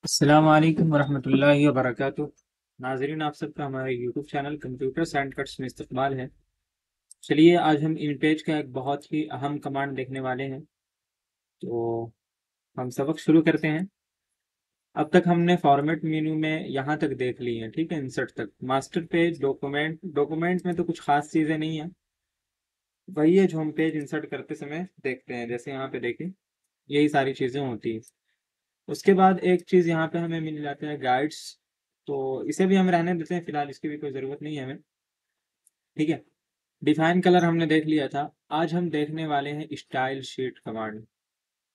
अस्सलाम वालेकुम वरहमतुल्लाहि वबरकातुह। नाज़रीन, आप सबका हमारे यूट्यूब चैनल कंप्यूटर शॉर्टकट्स में इस्तकबाल है। चलिए, आज हम इन पेज का एक बहुत ही अहम कमांड देखने वाले हैं। तो हम सबक शुरू करते हैं। अब तक हमने फॉर्मेट मेन्यू में यहाँ तक देख ली है, ठीक है, इंसर्ट तक। मास्टर पेज, डॉक्यूमेंट में तो कुछ खास चीज़ें नहीं है, वही है जो हम पेज इंसर्ट करते समय देखते हैं। जैसे यहाँ पे देखें, यही सारी चीज़ें होती हैं। उसके बाद एक चीज़ यहाँ पे हमें मिल जाता है, गाइड्स। तो इसे भी हम रहने देते हैं फिलहाल, इसकी भी कोई ज़रूरत नहीं है हमें, ठीक है। डिफाइन कलर हमने देख लिया था। आज हम देखने वाले हैं स्टाइल शीट कमांड।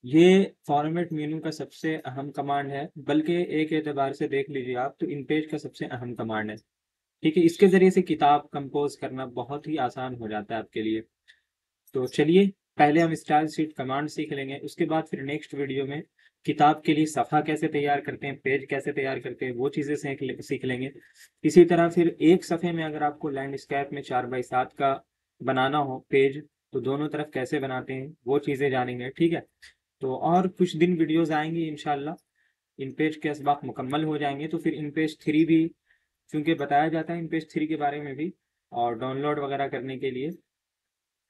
ये फॉर्मेट मेनू का सबसे अहम कमांड है, बल्कि एक एतबार से देख लीजिए आप तो इन पेज का सबसे अहम कमांड है, ठीक है। इसके ज़रिए से किताब कंपोज करना बहुत ही आसान हो जाता है आपके लिए। तो चलिए, पहले हम स्टाइल शीट कमांड सीख लेंगे, उसके बाद फिर नेक्स्ट वीडियो में किताब के लिए सफ़ा कैसे तैयार करते हैं, पेज कैसे तैयार करते हैं, वो चीज़ें सीख लेंगे। इसी तरह फिर एक सफ़े में अगर आपको लैंडस्केप में 4x7 का बनाना हो पेज, तो दोनों तरफ कैसे बनाते हैं वो चीज़ें जानेंगे, ठीक है। तो और कुछ दिन वीडियोज़ आएंगी इंशाल्लाह, इन पेज के असबाक मुकम्मल हो जाएंगे तो फिर इन पेज 3 भी, चूँकि बताया जाता है इन पेज 3 के बारे में भी, और डाउनलोड वगैरह करने के लिए।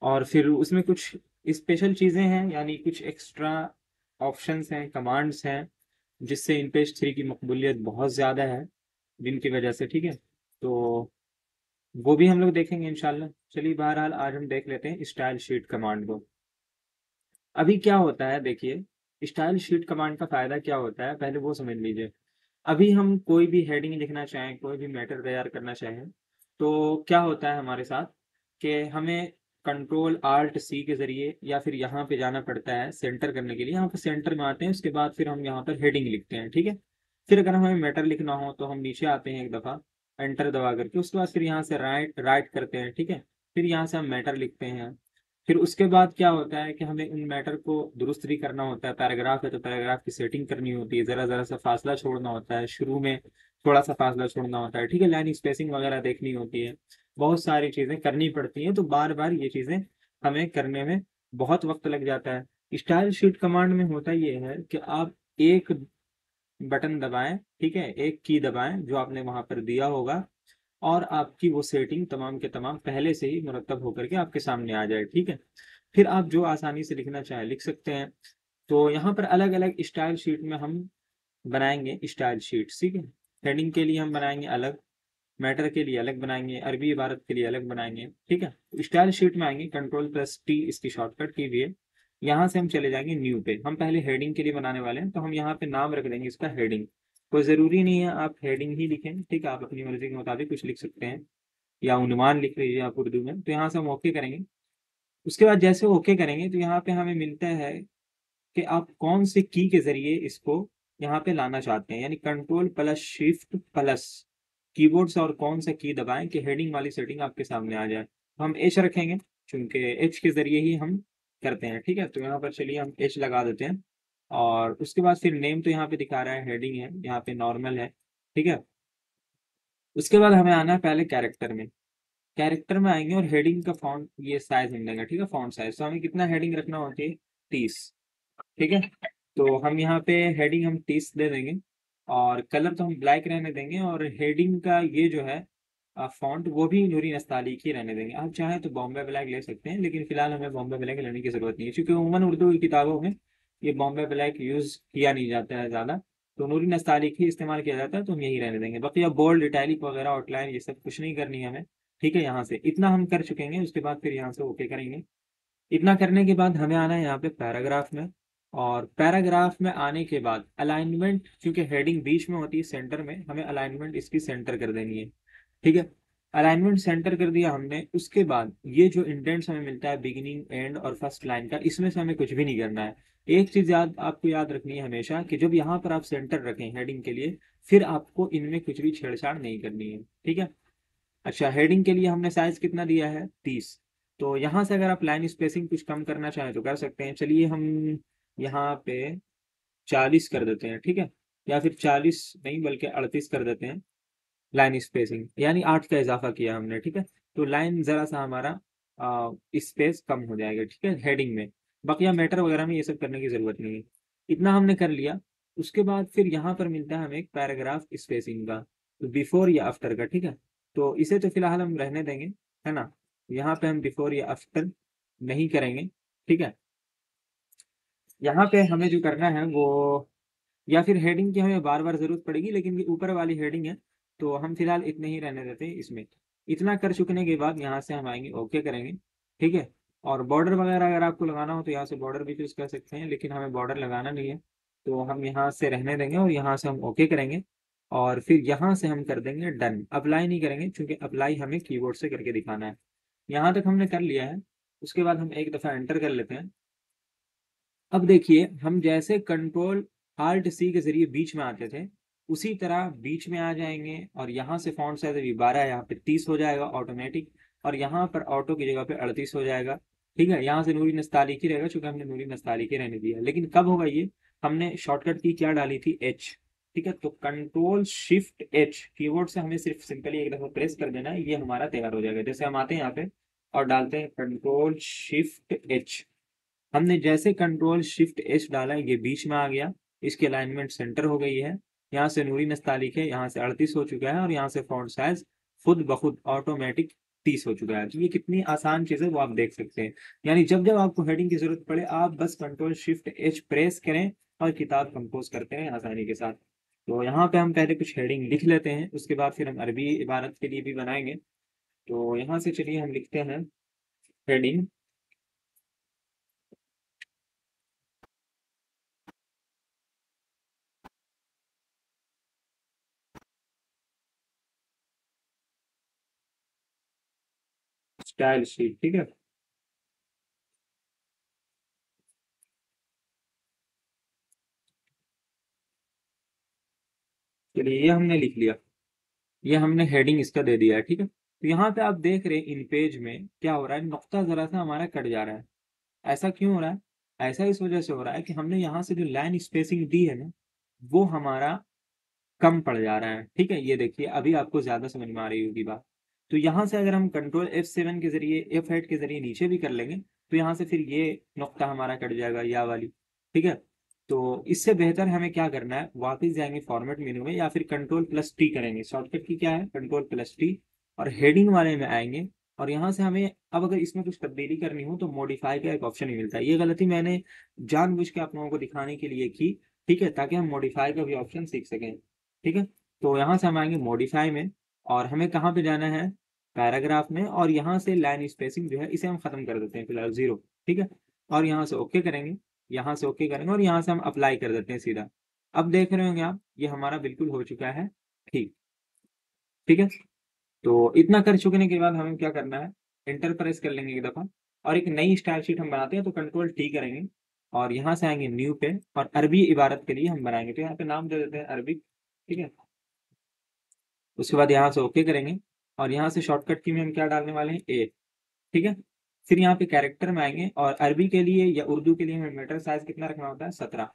और फिर उसमें कुछ स्पेशल चीज़ें हैं, यानी कुछ एक्स्ट्रा ऑप्शंस हैं, कमांड्स हैं, जिससे इन पेज 3 की मकबूलियत बहुत ज़्यादा है, जिनकी वजह से, ठीक है। तो वो भी हम लोग देखेंगे इंशाल्लाह। चलिए, बहरहाल आज हम देख लेते हैं स्टाइल शीट कमांड को। अभी क्या होता है देखिए, स्टाइल शीट कमांड का फ़ायदा क्या होता है पहले वो समझ लीजिए। अभी हम कोई भी हेडिंग लिखना चाहें, कोई भी मैटर तैयार करना चाहें, तो क्या होता है हमारे साथ कि हमें कंट्रोल आल्ट सी के ज़रिए या फिर यहाँ पे जाना पड़ता है सेंटर करने के लिए। यहाँ पे सेंटर में आते हैं, उसके बाद फिर हम यहाँ पर हेडिंग लिखते हैं, ठीक है। फिर अगर हमें मैटर लिखना हो तो हम नीचे आते हैं एक दफ़ा, एंटर दबा करके, उसके बाद फिर यहाँ से राइट राइट करते हैं, ठीक है। फिर यहाँ से हम मैटर लिखते हैं। फिर उसके बाद क्या होता है कि हमें उन मैटर को दुरुस्त भी करना होता है। पैराग्राफ है तो पैराग्राफ की सेटिंग करनी होती है, ज़रा ज़रा सा फासला छोड़ना होता है, शुरू में थोड़ा सा फासला छोड़ना होता है, ठीक है। लाइन स्पेसिंग वगैरह देखनी होती है, बहुत सारी चीज़ें करनी पड़ती हैं। तो बार बार ये चीज़ें हमें करने में बहुत वक्त लग जाता है। स्टाइल शीट कमांड में होता ये है कि आप एक बटन दबाएं, ठीक है, एक की दबाएं जो आपने वहां पर दिया होगा, और आपकी वो सेटिंग तमाम के तमाम पहले से ही मुरतब होकर के आपके सामने आ जाए, ठीक है। फिर आप जो आसानी से लिखना चाहें लिख सकते हैं। तो यहाँ पर अलग अलग स्टाइल शीट में हम बनाएंगे स्टाइल शीट, ठीक है। हेडिंग के लिए हम बनाएंगे अलग, मैटर के लिए अलग बनाएंगे, अरबी इबारत के लिए अलग बनाएंगे, ठीक है। स्टाइल शीट में आएंगे, कंट्रोल+T इसकी शॉर्टकट की भी है। यहाँ से हम चले जाएंगे न्यू पे। हम पहले हेडिंग के लिए बनाने वाले हैं, तो हम यहाँ पे नाम रख देंगे इसका हेडिंग। कोई ज़रूरी नहीं है आप हेडिंग ही लिखें, ठीक है, आप अपनी मर्जी के मुताबिक कुछ लिख सकते हैं, या उन्वान लिख लीजिए आप उर्दू में। तो यहाँ से हम ओके करेंगे। उसके बाद जैसे ओके करेंगे तो यहाँ पे हमें मिलता है कि आप कौन से की के ज़रिए इसको यहाँ पे लाना चाहते हैं, यानी कंट्रोल+Shift+ कीबोर्ड से और कौन सा की दबाएं कि हेडिंग वाली सेटिंग आपके सामने आ जाए। तो हम एच रखेंगे, क्योंकि एच के ज़रिए ही हम करते हैं, ठीक है। तो यहाँ पर चलिए हम एच लगा देते हैं। और उसके बाद फिर नेम तो यहाँ पे दिखा रहा है, हेडिंग है, यहाँ पे नॉर्मल है, ठीक है। उसके बाद हमें आना है पहले कैरेक्टर में। कैरेक्टर में आएंगे और हेडिंग का फॉन्ट ये साइज हम देंगे, ठीक है, फॉन्ट साइज। तो हमें कितना हेडिंग रखना होती है, 30, ठीक है। तो हम यहाँ पे हेडिंग हम 30 दे देंगे, और कलर तो हम ब्लैक रहने देंगे, और हेडिंग का ये जो है फॉन्ट वो भी नूरी नस्तालिक ही रहने देंगे। आप चाहें तो बॉम्बे ब्लैक ले सकते हैं, लेकिन फिलहाल हमें बॉम्बे ब्लैक लेने की ज़रूरत नहीं है, क्योंकि उमूमन उर्दू की किताबों में ये बॉम्बे ब्लैक यूज़ किया नहीं जाता है ज़्यादा। तो नूरी नस्तालिक ही इस्तेमाल किया जाता है, तो हम यही रहने देंगे। बाकी अब बोल्ड, इटैलिक वगैरह, आउटलाइन, ये सब कुछ नहीं करनी है हमें, ठीक है। यहाँ से इतना हम कर चुकेंगे, उसके बाद फिर यहाँ से ओके करेंगे। इतना करने के बाद हमें आना है यहाँ पे पैराग्राफ में। और पैराग्राफ में आने के बाद अलाइनमेंट, क्योंकि हेडिंग बीच में होती है सेंटर में, हमें अलाइनमेंट इसकी सेंटर कर देनी है, ठीक है। अलाइनमेंट सेंटर कर दिया हमने। उसके बाद ये जो इंडेंट्स हमें मिलता है बिगिनिंग, एंड और फर्स्ट लाइन का, इसमें से हमें कुछ भी नहीं करना है। एक चीज आपको याद रखनी है हमेशा, कि जब यहाँ पर आप सेंटर रखें हेडिंग के लिए, फिर आपको इनमें कुछ भी छेड़छाड़ नहीं करनी है, ठीक है। अच्छा, हेडिंग के लिए हमने साइज कितना दिया है, 30। तो यहाँ से अगर आप लाइन स्पेसिंग कुछ कम करना चाहें तो कर सकते हैं। चलिए हम यहाँ पे 40 कर देते हैं, ठीक है, या फिर 40 नहीं बल्कि 38 कर देते हैं लाइन स्पेसिंग, यानी 8 का इजाफा किया हमने, ठीक है। तो लाइन ज़रा सा हमारा स्पेस कम हो जाएगा, ठीक है, हेडिंग में। बाकी मैटर वगैरह में ये सब करने की ज़रूरत नहीं है। इतना हमने कर लिया। उसके बाद फिर यहाँ पर मिलता है हमें एक पैराग्राफ स्पेसिंग का, तो बिफोर या आफ्टर का, ठीक है। तो इसे तो फिलहाल हम रहने देंगे, है ना। यहाँ पे हम बिफोर या आफ्टर नहीं करेंगे, ठीक है। यहाँ पे हमें जो करना है वो, या फिर हेडिंग की हमें बार बार जरूरत पड़ेगी, लेकिन ये ऊपर वाली हेडिंग है तो हम फिलहाल इतने ही रहने देते हैं इसमें। इतना कर चुकने के बाद यहाँ से हम आएंगे, ओके करेंगे, ठीक है। और बॉर्डर वगैरह अगर आपको लगाना हो तो यहाँ से बॉर्डर भी चूज कर सकते हैं, लेकिन हमें बॉर्डर लगाना नहीं है, तो हम यहाँ से रहने देंगे और यहाँ से हम ओके करेंगे। और फिर यहाँ से हम कर देंगे डन। अप्लाई नहीं करेंगे क्योंकि अप्लाई हमें कीबोर्ड से करके दिखाना है। यहाँ तक हमने कर लिया है। उसके बाद हम एक दफ़ा एंटर कर लेते हैं। अब देखिए, हम जैसे कंट्रोल आल्ट सी के जरिए बीच में आते थे, उसी तरह बीच में आ जाएंगे। और यहाँ से फॉन्ट साइज अभी 12 है, यहाँ पे 30 हो जाएगा ऑटोमेटिक। और यहाँ पर ऑटो की जगह पे 38 हो जाएगा, ठीक है। यहाँ से नूरी नस्तालिकी रहेगा, चूंकि हमने नूरी नस्तालिकी रहने दिया, लेकिन कब होगा ये, हमने शॉर्टकट की क्या डाली थी, एच, ठीक है। तो कंट्रोल शिफ्ट एच कीबोर्ड से हमें सिर्फ सिंपली एक दफा प्रेस कर देना है, ये हमारा तैयार हो जाएगा। जैसे हम आते हैं यहाँ पे और डालते हैं कंट्रोल शिफ्ट एच। हमने जैसे कंट्रोल शिफ्ट एच डाला, ये बीच में आ गया, इसकी अलाइनमेंट सेंटर हो गई है। यहाँ से नूरी नस्तालिक है, यहाँ से 38 हो चुका है, और यहाँ से फॉन्ट साइज खुद ब खुद ऑटोमेटिक 30 हो चुका है। तो ये कितनी आसान चीज है वो आप देख सकते हैं। यानी जब जब आपको हेडिंग की जरूरत पड़े, आप बस कंट्रोल शिफ्ट एच प्रेस करें और किताब कंपोज करते हैं आसानी के साथ। तो यहाँ पे हम पहले कुछ हेडिंग लिख लेते हैं, उसके बाद फिर हम अरबी इबारत के लिए भी बनाएंगे। तो यहाँ से चलिए हम लिखते हैं हेडिंग स्टाइल शीट, ठीक है। चलिए ये हमने लिख लिया, ये हमने हेडिंग इसका दे दिया है, ठीक है। तो यहाँ पे आप देख रहे हैं इन पेज में क्या हो रहा है, नुक्ता जरा सा हमारा कट जा रहा है। ऐसा क्यों हो रहा है? ऐसा इस वजह से हो रहा है कि हमने यहाँ से जो लाइन स्पेसिंग दी है ना, वो हमारा कम पड़ जा रहा है, ठीक है। ये देखिए अभी आपको ज्यादा समझ में आ रही होगी बात। तो यहाँ से अगर हम कंट्रोल F7 के जरिए, F8 के जरिए नीचे भी कर लेंगे, तो यहाँ से फिर ये नुक्ता हमारा कट जाएगा, या वाली, ठीक है। तो इससे बेहतर हमें क्या करना है, वापस जाएंगे फॉर्मेट मेनू में, या फिर कंट्रोल प्लस टी करेंगे। शॉर्टकट की क्या है, कंट्रोल प्लस टी, और हेडिंग वाले में आएंगे। और यहाँ से हमें अब अगर इसमें कुछ तब्दीली करनी हो तो मॉडिफाई का एक ऑप्शन ही मिलता है। ये गलती मैंने जानबूझ के आप लोगों को दिखाने के लिए की, ठीक है, ताकि हम मॉडिफाई का भी ऑप्शन सीख सकें, ठीक है। तो यहाँ से हम आएंगे मॉडिफाई में, और हमें कहाँ पे जाना है, पैराग्राफ में। और यहाँ से लाइन स्पेसिंग जो है इसे हम खत्म कर देते हैं फिलहाल 0, ठीक है। और यहाँ से ओके करेंगे, यहाँ से ओके करेंगे, और यहाँ से हम अप्लाई कर देते हैं सीधा। अब देख रहे होंगे आप, ये हमारा बिल्कुल हो चुका है, ठीक, ठीक है। तो इतना कर चुकने के बाद हमें क्या करना है, एंटर प्रेस कर लेंगे एक दफा, और एक नई स्टाइल शीट हम बनाते हैं। तो कंट्रोल टी करेंगे और यहाँ से आएंगे न्यू पे, और अरबी इबारत के लिए हम बनाएंगे, तो यहाँ पे नाम दे देते हैं अरबिक, ठीक है। उसके बाद यहाँ से ओके करेंगे, और यहाँ से शॉर्टकट की में हम क्या डालने वाले हैं, ए, ठीक है। फिर यहाँ पे कैरेक्टर में आएंगे, और अरबी के लिए या उर्दू के लिए हमें मीटर साइज कितना रखना होता है, 17।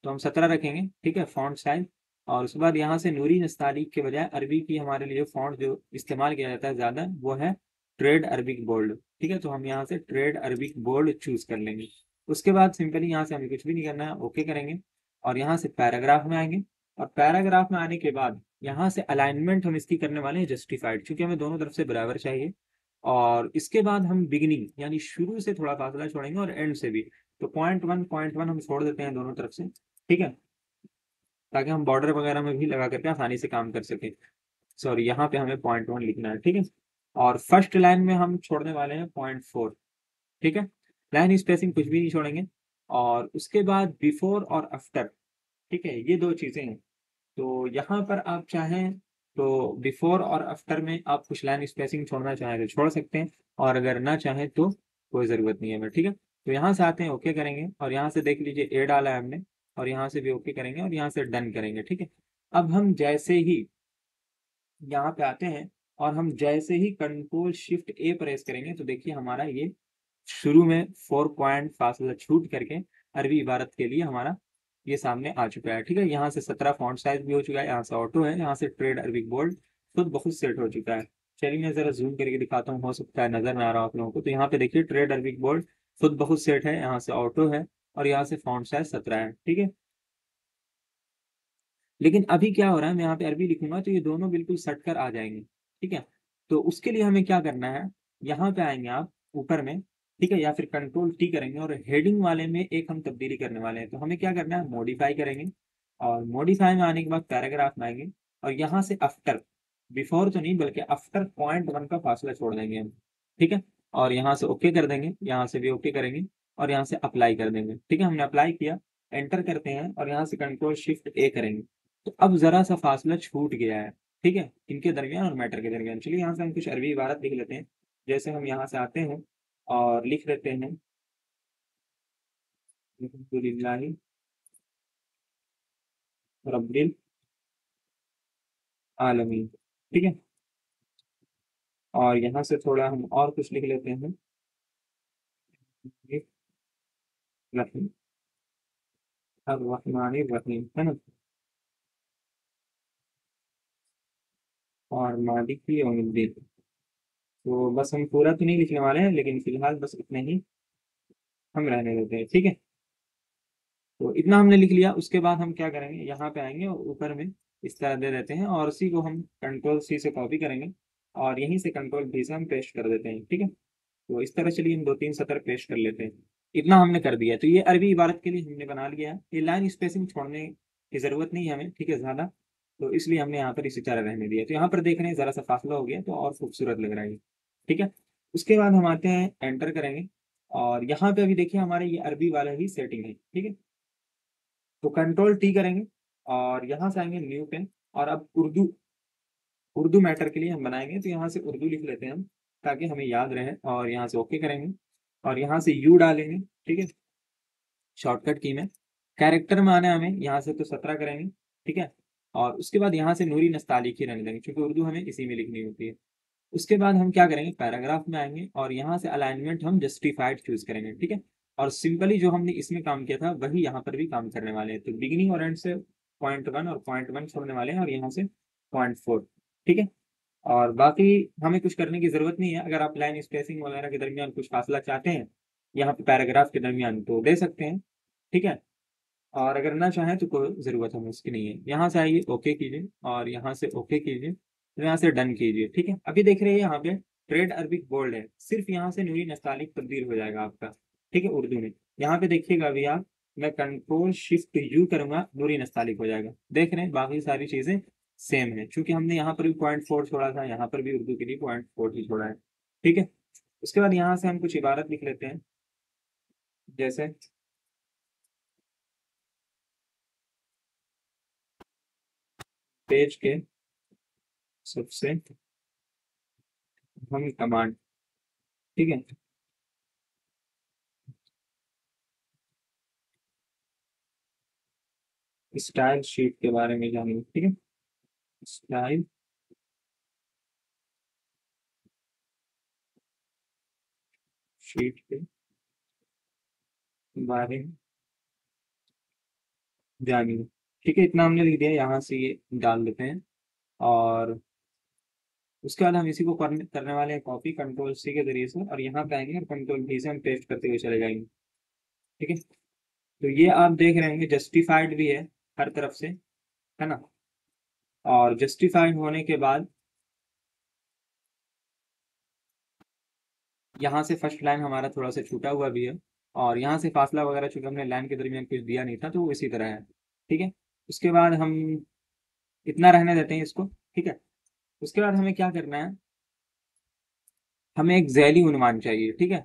तो हम 17 रखेंगे, ठीक है, फॉन्ट साइज। और उसके बाद यहाँ से नूरी नस्तालिक के बजाय अरबी की हमारे लिए फॉन्ट जो इस्तेमाल किया जाता है ज़्यादा, वो है ट्रेड अरबिक बोल्ड, ठीक है। तो हम यहाँ से ट्रेड अरबिक बोल्ड चूज कर लेंगे। उसके बाद सिंपली यहाँ से हमें कुछ भी नहीं करना है, ओके करेंगे। और यहाँ से पैराग्राफ में आएंगे, और पैराग्राफ में आने के बाद यहाँ से अलाइनमेंट हम इसकी करने वाले हैं जस्टिफाइड, क्योंकि हमें दोनों तरफ से बराबर चाहिए। और इसके बाद हम बिगिनिंग यानी शुरू से थोड़ा फासला छोड़ेंगे, और एंड से भी। तो पॉइंट वन हम छोड़ देते हैं दोनों तरफ से, ठीक है, ताकि हम बॉर्डर वगैरह में भी लगा करके आसानी से काम कर सकें। सॉरी, यहाँ पे हमें पॉइंट 1 लिखना है, ठीक है। और फर्स्ट लाइन में हम छोड़ने वाले हैं पॉइंट 4, ठीक है। लाइन स्पेसिंग कुछ भी नहीं छोड़ेंगे। और उसके बाद बिफोर और आफ्टर, ठीक है, ये दो चीजें हैं। तो यहाँ पर आप चाहें तो बिफोर और आफ्टर में आप कुछ लाइन स्पेसिंग छोड़ना चाहें तो छोड़ सकते हैं, और अगर ना चाहें तो कोई ज़रूरत नहीं है मैं, ठीक है। तो यहाँ से आते हैं, ओके करेंगे, और यहाँ से देख लीजिए ए डाला है हमने, और यहाँ से भी ओके करेंगे, और यहाँ से डन करेंगे, ठीक है। अब हम जैसे ही यहाँ पे आते हैं, और हम जैसे ही कंट्रोल शिफ्ट ए प्रेस करेंगे, तो देखिए हमारा ये शुरू में 4 पॉइंट फासला छूट करके अरबी इबारत के लिए हमारा ये सामने आ चुका है, ठीक है। यहाँ से 17 फॉन्ट साइज भी हो चुका है, यहाँ से ऑटो है, यहाँ से ट्रेड अरबिक बोल्ड खुद बहुत सेट हो चुका है। चलिए मैं जरा जूम करके दिखाता हूँ, हो सकता है नजर ना आ रहा हो आप लोगों को। तो यहाँ पे देखिए ट्रेड अरबिक बोल्ड खुद बहुत सेट है, यहाँ से ऑटो है, और यहाँ से फॉन्ट साइज 17 है, ठीक है। लेकिन अभी क्या हो रहा है, मैं यहाँ पे अरबी लिखूंगा तो ये दोनों बिल्कुल सट कर आ जाएंगे। ठीक है, तो उसके लिए हमें क्या करना है, यहाँ पे आएंगे आप ऊपर में, ठीक है, या फिर कंट्रोल टी करेंगे और हेडिंग वाले में एक हम तब्दीली करने वाले हैं। तो हमें क्या करना है, मॉडिफाई करेंगे, और मॉडिफाई में आने के बाद पैराग्राफ में आएंगे, और यहाँ से आफ्टर, बिफोर तो नहीं बल्कि आफ्टर .1 का फासला छोड़ देंगे हम। ठीक है, और यहाँ से ओके कर देंगे, यहाँ से भी ओके करेंगे, और यहाँ से अप्लाई कर देंगे। ठीक है, हमने अप्लाई किया, एंटर करते हैं, और यहाँ से कंट्रोल शिफ्ट ए करेंगे। तो अब जरा सा फासला छूट गया है, ठीक है, इनके दरमियान और मैटर के दरमियान। चलिए यहाँ से हम कुछ अरबी इबारत लिख लेते हैं। जैसे हम यहाँ से आते हैं और लिख लेते हैं अल्हम्दुलिल्लाहि रब्बिल आलमीन। ठीक है, और यहाँ से थोड़ा हम और कुछ लिख लेते हैं, रहीम, अर्रहमानिर रहीम, है ना, और मालिकी यौमिद्दीन। तो बस हम पूरा तो नहीं लिखने वाले हैं, लेकिन फिलहाल बस इतने ही हम रहने देते हैं। ठीक है, तो इतना हमने लिख लिया। उसके बाद हम क्या करेंगे, यहाँ पे आएंगे और ऊपर में इस तरह दे देते हैं, और उसी को हम कंट्रोल सी से कॉपी करेंगे, और यहीं से कंट्रोल भी से हम पेस्ट कर देते हैं। ठीक है, तो इस तरह चलिए हम 2-3 सतर पेस्ट कर लेते हैं। इतना हमने कर दिया, तो ये अरबी इबारत के लिए हमने बना लिया है। ये लाइन स्पेसिंग छोड़ने की जरूरत नहीं है हमें, ठीक है, ज्यादा, तो इसलिए हमने यहाँ पर इसी तरह रहने दिया। तो यहाँ पर देख रहे हैं जरा सा फासला हो गया, तो और खूबसूरत लग रहा है ये। ठीक है, उसके बाद हम आते हैं, एंटर करेंगे, और यहाँ पे अभी देखिए हमारे ये अरबी वाला ही सेटिंग है। ठीक है, तो कंट्रोल टी करेंगे, और यहाँ से आएंगे न्यू पे, और अब उर्दू, उर्दू मैटर के लिए हम बनाएंगे, तो यहाँ से उर्दू लिख लेते हैं हम, ताकि हमें याद रहे, और यहाँ से ओके करेंगे, और यहाँ से यू डालेंगे। ठीक है, शॉर्टकट की में कैरेक्टर में आना है हमें, यहाँ से तो 17 करेंगे। ठीक है, और उसके बाद यहाँ से नूरी नस्तालिक ही रहने देंगे, क्योंकि उर्दू हमें इसी में लिखनी होती है। उसके बाद हम क्या करेंगे, पैराग्राफ में आएंगे, और यहाँ से अलाइनमेंट हम जस्टिफाइड चूज करेंगे। ठीक है, और सिंपली जो हमने इसमें काम किया था वही यहाँ पर भी काम करने वाले हैं। तो बिगिनिंग और एंड से .1 और .1 छोड़ने वाले हैं, और यहाँ से .4। ठीक है, और बाकी हमें कुछ करने की जरूरत नहीं है। अगर आप लाइन स्पेसिंग वगैरह के दरमियान कुछ फासला चाहते हैं यहाँ पे पैराग्राफ के दरमियान, तो दे सकते हैं। ठीक है, और अगर ना चाहें तो कोई ज़रूरत हमें उसकी नहीं है। यहाँ से आइए, ओके कीजिए, और यहाँ से ओके कीजिए, तो यहाँ से डन कीजिए। ठीक है, अभी देख रहे हैं यहाँ पे ट्रेड अरबिक बोल्ड है, सिर्फ यहाँ से नूरी नस्तालिक तब्दील हो जाएगा आपका। ठीक है, उर्दू में यहाँ पे देखिएगा अभी आप, मैं कंट्रोल शिफ्ट यू करूंगा, नूरी नस्तालिक हो जाएगा। देख रहे हैं बाकी सारी चीज़ें सेम है, क्योंकि हमने यहाँ पर भी .4 छोड़ा था, यहाँ पर भी उर्दू के लिए .4 ही छोड़ा है। ठीक है, उसके बाद यहाँ से हम कुछ इबारत लिख लेते हैं। जैसे पेज के सबसे अहम कमांड। ठीक है, स्टाइल शीट के बारे में जानिए। ठीक है, स्टाइल शीट के बारे में जानिए। ठीक है, इतना हमने लिख दिया, यहाँ से ये डाल देते हैं, और उसके बाद हम इसी को करने वाले हैं कॉपी कंट्रोल सी के जरिए से, और यहाँ पे आएंगे और कंट्रोल भी से हम पेस्ट करते हुए चले जाएंगे। ठीक है, तो ये आप देख रहे हैं जस्टिफाइड भी है हर तरफ से, है ना, और जस्टिफाइड होने के बाद यहाँ से फर्स्ट लाइन हमारा थोड़ा सा छूटा हुआ भी है, और यहाँ से फासला वगैरह चूंकि हमने लाइन के दरमियान कुछ दिया नहीं था, तो वो इसी तरह है। ठीक है, उसके बाद हम इतना रहने देते हैं इसको। ठीक है, उसके बाद हमें क्या करना है, हमें एक ज़ैली उन्वान चाहिए। ठीक है,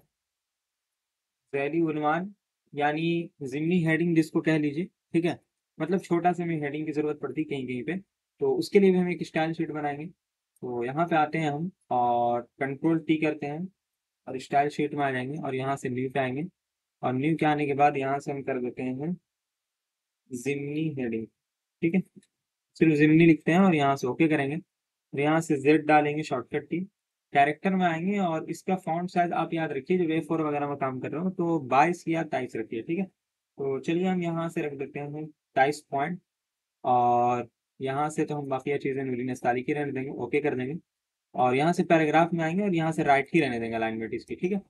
ज़ैली उन्वान यानी ज़िमनी हेडिंग जिसको कह लीजिए। ठीक है, मतलब छोटा सा हमें हेडिंग की ज़रूरत पड़ती है कहीं कहीं पे, तो उसके लिए भी हम एक स्टाइल शीट बनाएंगे। तो यहाँ पे आते हैं हम, और कंट्रोल टी करते हैं, और स्टाइल शीट में आ जाएंगे, और यहाँ से न्यू पे आएंगे, और न्यू के आने के बाद यहाँ से हम कर देते हैं जिमनी हेडिंग। ठीक है, सिर्फ जिमनी लिखते हैं, और यहाँ से ओके करेंगे, और यहाँ से जेड डालेंगे, शॉर्टकट की कैरेक्टर में आएंगे, और इसका फॉन्ट साइज आप याद रखिए, जो वे4 वगैरह में काम कर रहे हो तो 22 या 23 रखिए। ठीक है, तो चलिए हम यहाँ से रख देते हैं 23 पॉइंट, और यहाँ से तो हम बाकी चीज़ें नूरी नस्ताली की रहने देंगे, ओके कर देंगे, और यहाँ से पैराग्राफ में आएंगे, और यहाँ से राइट ही रहने देंगे अलाइनमेंट इसकी। ठीक है,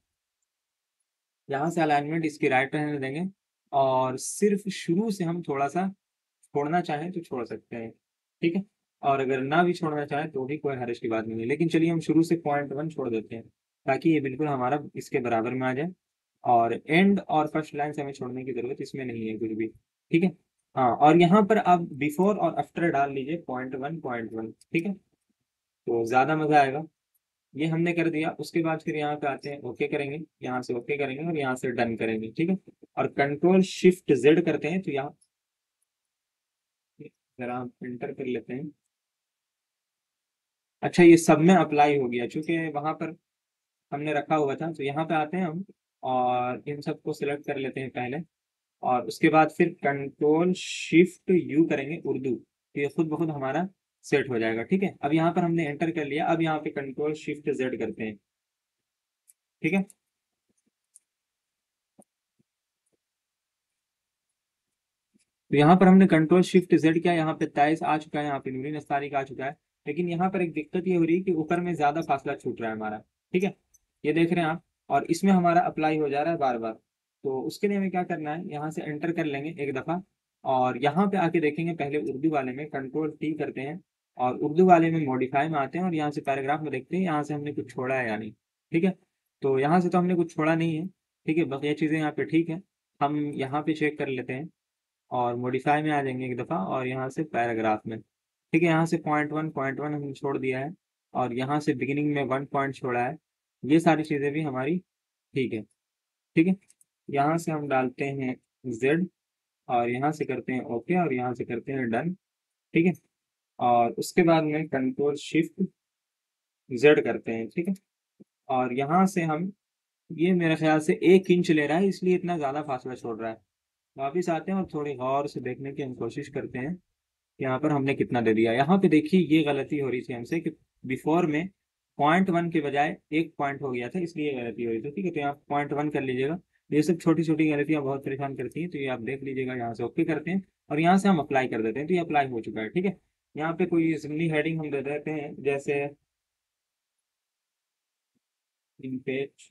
यहाँ से अलाइनमेंट इसकी राइट रहने देंगे, और सिर्फ शुरू से हम थोड़ा सा छोड़ना चाहें तो छोड़ सकते हैं, ठीक है। और अगर ना भी छोड़ना चाहें तो भी कोई हर्ज की बात नहीं है, लेकिन चलिए हम शुरू से पॉइंट 1 छोड़ देते हैं ताकि ये बिल्कुल हमारा इसके बराबर में आ जाए। और एंड और फर्स्ट लाइन से हमें छोड़ने की जरूरत इसमें नहीं है कुछ भी, ठीक है। हाँ, और यहाँ पर आप बिफोर और आफ्टर डाल लीजिए .1 ठीक है, तो ज्यादा मजा आएगा। ये हमने कर दिया, उसके बाद फिर यहाँ पे आते हैं, ओके करेंगे, यहाँ से ओके करेंगे और यहाँ से डन करेंगे, ठीक है। और कंट्रोल शिफ्ट जेड करते हैं, तो यहाँ जरा हम एंटर कर लेते हैं। अच्छा, ये सब में अप्लाई हो गया चूंकि वहां पर हमने रखा हुआ था, तो यहाँ पे आते हैं हम और इन सबको सिलेक्ट कर लेते हैं पहले। और उसके बाद फिर कंट्रोल शिफ्ट यू करेंगे उर्दू, तो ये खुद ब खुद हमारा सेट हो जाएगा, ठीक है। अब यहाँ पर हमने एंटर कर लिया, अब यहाँ पे कंट्रोल शिफ्ट जेड करते हैं, ठीक है। तो यहाँ पर हमने कंट्रोल शिफ्ट जेड किया, यहाँ पे 23 आ चुका है, यहाँ पे नूरीन अस्तारी का आ चुका है। लेकिन यहाँ पर एक दिक्कत ये हो रही है कि ऊपर में ज्यादा फासला छूट रहा है हमारा, ठीक है, ये देख रहे हैं आप। और इसमें हमारा अप्लाई हो जा रहा है बार बार। तो उसके लिए हमें क्या करना है, यहाँ से एंटर कर लेंगे एक दफा और यहाँ पे आके देखेंगे, पहले उर्दू वाले में कंट्रोल टी करते हैं और उर्दू वाले में मॉडिफाई में आते हैं और यहाँ से पैराग्राफ में देखते हैं यहाँ से हमने कुछ छोड़ा है या नहीं, ठीक है। तो यहाँ से तो हमने कुछ छोड़ा नहीं है, ठीक है, बस ये चीज़ें यहाँ पे ठीक है। हम यहाँ पे चेक कर लेते हैं और मॉडिफाई में आ जाएंगे एक दफ़ा और यहाँ से पैराग्राफ में, ठीक है। यहाँ से .1 हमने छोड़ दिया है और यहाँ से बिगिनिंग में 1 पॉइंट छोड़ा है। ये सारी चीज़ें भी हमारी ठीक है, ठीक है। यहाँ से हम डालते हैं जेड और यहाँ से करते हैं ओके और यहाँ से करते हैं डन, ठीक है। और उसके बाद में कंट्रोल शिफ्ट जेड करते हैं, ठीक है। और यहाँ से हम, ये मेरे ख्याल से 1 इंच ले रहा है इसलिए इतना ज़्यादा फासला छोड़ रहा है। वापिस आते हैं और थोड़ी गौर से देखने की हम कोशिश करते हैं यहाँ पर हमने कितना दे दिया। यहाँ पे देखिए ये गलती हो रही थी हमसे कि बिफोर में .1 के बजाय 1 पॉइंट हो गया था, इसलिए ये गलती हो रही थी, ठीक है। तो यहाँ .1 कर लीजिएगा। ये सब छोटी छोटी गलतियाँ बहुत परेशान करती हैं, तो ये आप देख लीजिएगा। यहाँ से ओके करते हैं और यहाँ से हम अप्लाई कर देते हैं, तो ये अप्लाई हो चुका है, ठीक है। यहाँ पे कोई जिमनी हेडिंग हम दे देते हैं, जैसे इन पेज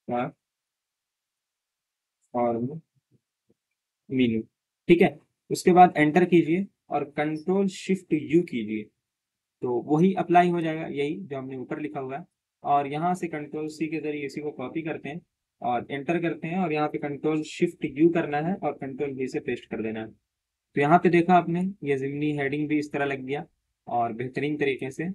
का फॉर्म मीनू, ठीक है। उसके बाद एंटर कीजिए और कंट्रोल शिफ्ट यू कीजिए, तो वही अप्लाई हो जाएगा, यही जो हमने ऊपर लिखा हुआ है। और यहाँ से कंट्रोल सी के जरिए इसी को कॉपी करते हैं और एंटर करते हैं और यहाँ पे कंट्रोल शिफ्ट यू करना है और कंट्रोल वी से पेस्ट कर देना है। तो यहाँ पे देखा आपने, ये जिमनी हेडिंग भी इस तरह लग गया और बेहतरीन तरीके से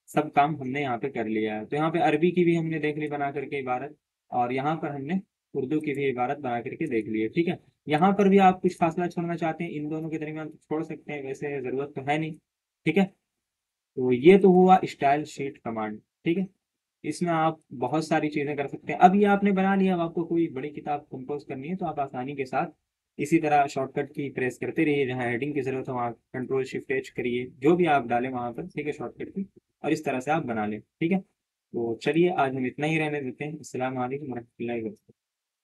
सब काम हमने यहाँ पे कर लिया है। तो यहाँ पे अरबी की भी हमने देख ली बना करके इबारत, और यहाँ पर हमने उर्दू की भी इबारत बना करके देख ली है, ठीक है। यहाँ पर भी आप कुछ फासला छोड़ना चाहते हैं इन दोनों के दरमियान तो छोड़ सकते हैं, वैसे जरूरत तो है नहीं, ठीक है। तो ये तो हुआ स्टाइल शीट कमांड, ठीक है। इसमें आप बहुत सारी चीजें कर सकते हैं। अब ये आपने बना लिया, अब आपको कोई बड़ी किताब कंपोज करनी है तो आप आसानी के साथ इसी तरह शॉर्टकट की प्रेस करते रहिए, जहाँ हेडिंग की जरूरत है वहाँ कंट्रोल शिफ्ट एच करिए, जो भी आप डालें वहां पर, ठीक है, शॉर्टकट की, और इस तरह से आप बना लें, ठीक है। तो चलिए आज हम इतना ही रहने देते हैं। अस्सलाम वालेकुम वरहमतुल्लाहि वबरकातुहू।